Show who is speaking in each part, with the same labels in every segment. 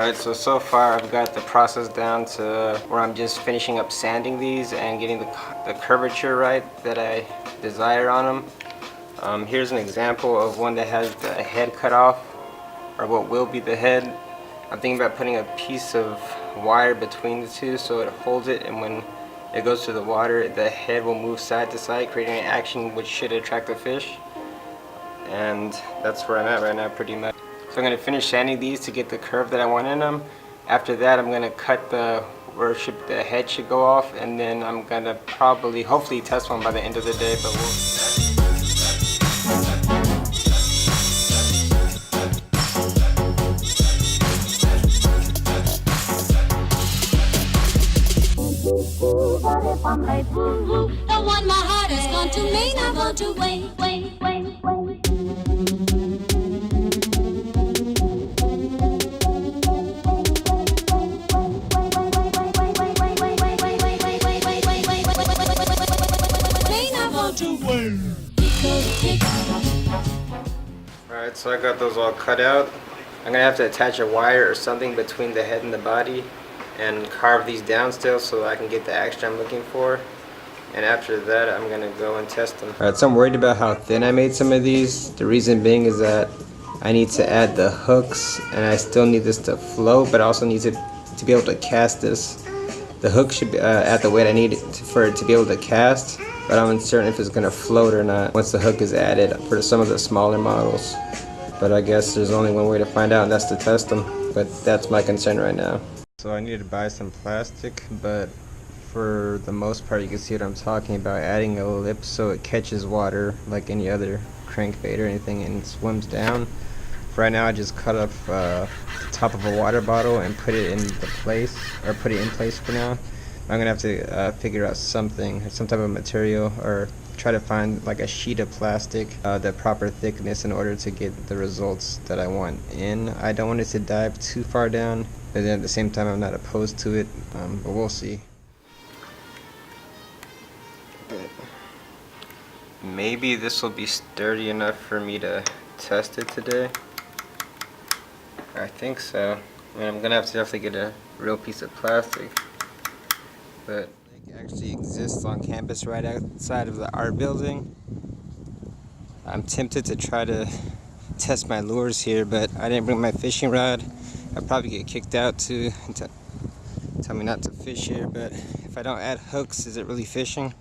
Speaker 1: Alright, so far I've got the process down to where I'm just finishing up sanding these and getting the curvature right that I desire on them. Here's an example of one that has the head cut off, or what will be the head. I'm thinking about putting a piece of wire between the two so it holds it, and when it goes to the water, the head will move side to side, creating an action which should attract the fish. And that's where I'm at right now, pretty much. So I'm going to finish sanding these to get the curve that I want in them. After that, I'm going to cut the head should go off, and then I'm going to hopefully test one by the end of the day, but
Speaker 2: the one my heart has gone to mean I want to wait.
Speaker 1: Alright, so I got those all cut out. I'm going to have to attach a wire or something between the head and the body and carve these down still so I can get the action I'm looking for. And after that, I'm going to go and test them. Alright, so I'm worried about how thin I made some of these. The reason being is that I need to add the hooks, and I still need this to float, but I also need to be able to cast this. The hook should be at the weight I need for it to be able to cast, but I'm uncertain if it's going to float or not once the hook is added for some of the smaller models. But I guess there's only one way to find out, and that's to test them. But that's my concern right now. So I need to buy some plastic, but for the most part you can see what I'm talking about, adding a lip so it catches water like any other crankbait or anything and swims down. For right now I just cut off the top of a water bottle and put it in place for now. I'm gonna have to figure out something, some type of material, or try to find like a sheet of plastic, the proper thickness in order to get the results that I want in. I don't want it to dive too far down, but then at the same time I'm not opposed to it, but we'll see. Maybe this will be sturdy enough for me to test it today. I think so. I mean, I'm gonna have to definitely get a real piece of plastic. But it actually exists on campus right outside of the art building. I'm tempted to try to test my lures here, but I didn't bring my fishing rod. I'd probably get kicked out to tell me not to fish here, but if I don't add hooks, is it really fishing?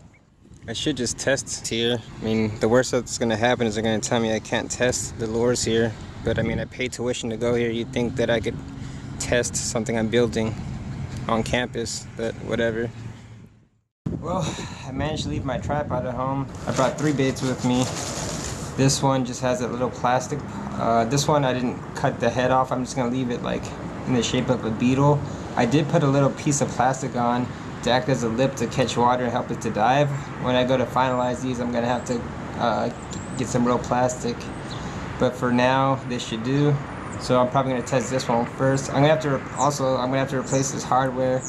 Speaker 1: I should just test here. I mean, the worst that's going to happen is they're going to tell me I can't test the lures here. But I mean, I paid tuition to go here. You'd think that I could test something I'm building on campus, but whatever. Well, I managed to leave my tripod at home. I brought 3 baits with me. This one just has that little plastic. This one I didn't cut the head off. I'm just going to leave it like in the shape of a beetle. I did put a little piece of plastic on to act as a lip to catch water and help it to dive. When I go to finalize these, I'm going to have to get some real plastic. But for now, this should do. So I'm probably going to test this one first. I'm going to have to replace this hardware.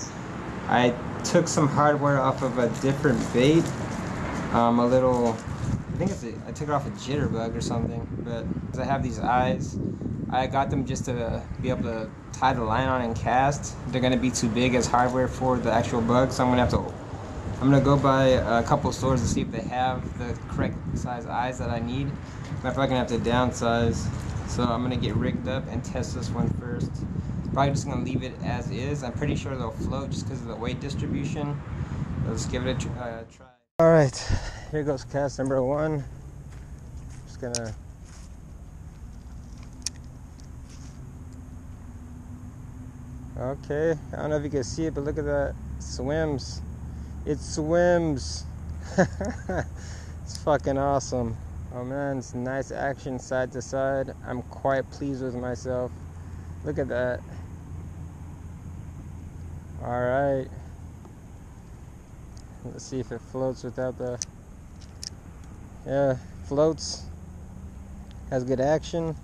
Speaker 1: I took some hardware off of a different bait. I took it off a jitterbug or something. But I have these eyes. I got them just to be able to tie the line on and cast. They're going to be too big as hardware for the actual bug, so I'm going to go by a couple stores to see if they have the correct size eyes that I need. I'm probably going to have to downsize, so I'm going to get rigged up and test this one first. Probably just going to leave it as is. I'm pretty sure they'll float just because of the weight distribution. Let's give it a try. Alright, here goes cast number 1. Just going to... Okay, I don't know if you can see it, but look at that. It swims. It swims. It's fucking awesome. Oh man, it's nice action side to side. I'm quite pleased with myself. Look at that. Alright. Let's see if it floats without the... Yeah, floats. Has good action.